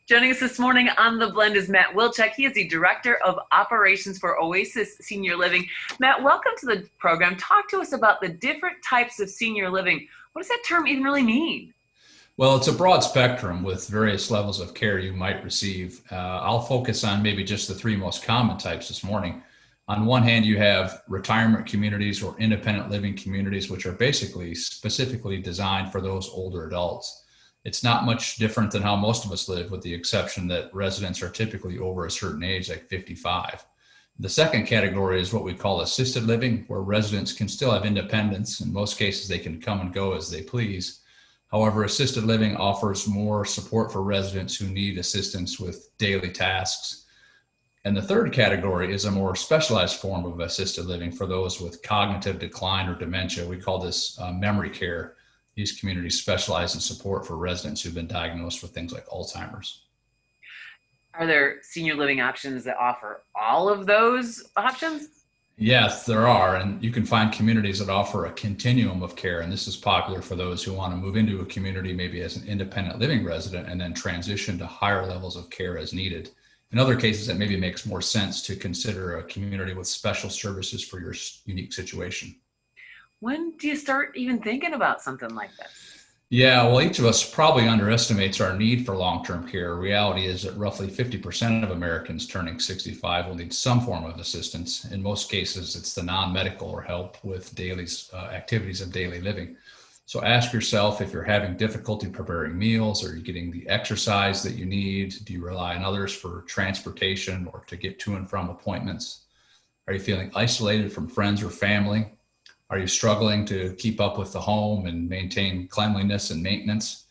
Joining us this morning on The Blend is Matt Wilczek. He is the Director of Operations for Oasis Senior Living. Matt, welcome to the program. Talk to us about the different types of senior living. What does that term even really mean? Well, it's a broad spectrum with various levels of care you might receive. I'll focus on maybe just the three most common types this morning. On one hand, you have retirement communities or independent living communities, which are basically specifically designed for those older adults. It's not much different than how most of us live, with the exception that residents are typically over a certain age, like 55. The second category is what we call assisted living, where residents can still have independence. In most cases, they can come and go as they please. However, assisted living offers more support for residents who need assistance with daily tasks. And the third category is a more specialized form of assisted living for those with cognitive decline or dementia. We call this memory care. These communities specialize in support for residents who've been diagnosed with things like Alzheimer's. Are there senior living options that offer all of those options? Yes, there are. And you can find communities that offer a continuum of care. And this is popular for those who want to move into a community, maybe as an independent living resident, and then transition to higher levels of care as needed. In other cases, it maybe makes more sense to consider a community with special services for your unique situation. When do you start even thinking about something like this? Yeah, well, each of us probably underestimates our need for long-term care. Reality is that roughly 50% of Americans turning 65 will need some form of assistance. In most cases, it's the non-medical or help with daily activities of daily living. So ask yourself if you're having difficulty preparing meals. Are you getting the exercise that you need? Do you rely on others for transportation or to get to and from appointments? Are you feeling isolated from friends or family? Are you struggling to keep up with the home and maintain cleanliness and maintenance?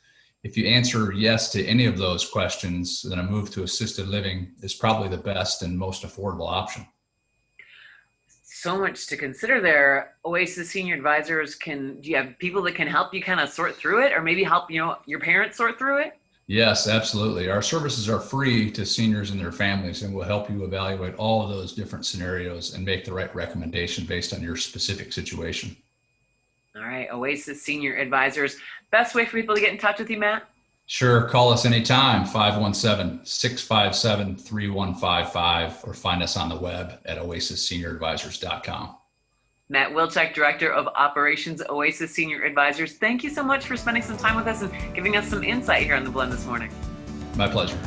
If you answer yes to any of those questions, then a move to assisted living is probably the best and most affordable option. So much to consider there. Oasis Senior Advisors, do you have people that can help you kind of sort through it, or maybe help your parents sort through it? Yes, absolutely. Our services are free to seniors and their families, and will help you evaluate all of those different scenarios and make the right recommendation based on your specific situation. All right, Oasis Senior Advisors. Best way for people to get in touch with you, Matt? Sure. Call us anytime, 517-657-3155, or find us on the web at oasisssenioradvisors.com. Matt Wilczek, Director of Operations, Oasis Senior Advisors. Thank you so much for spending some time with us and giving us some insight here on The Blend this morning. My pleasure.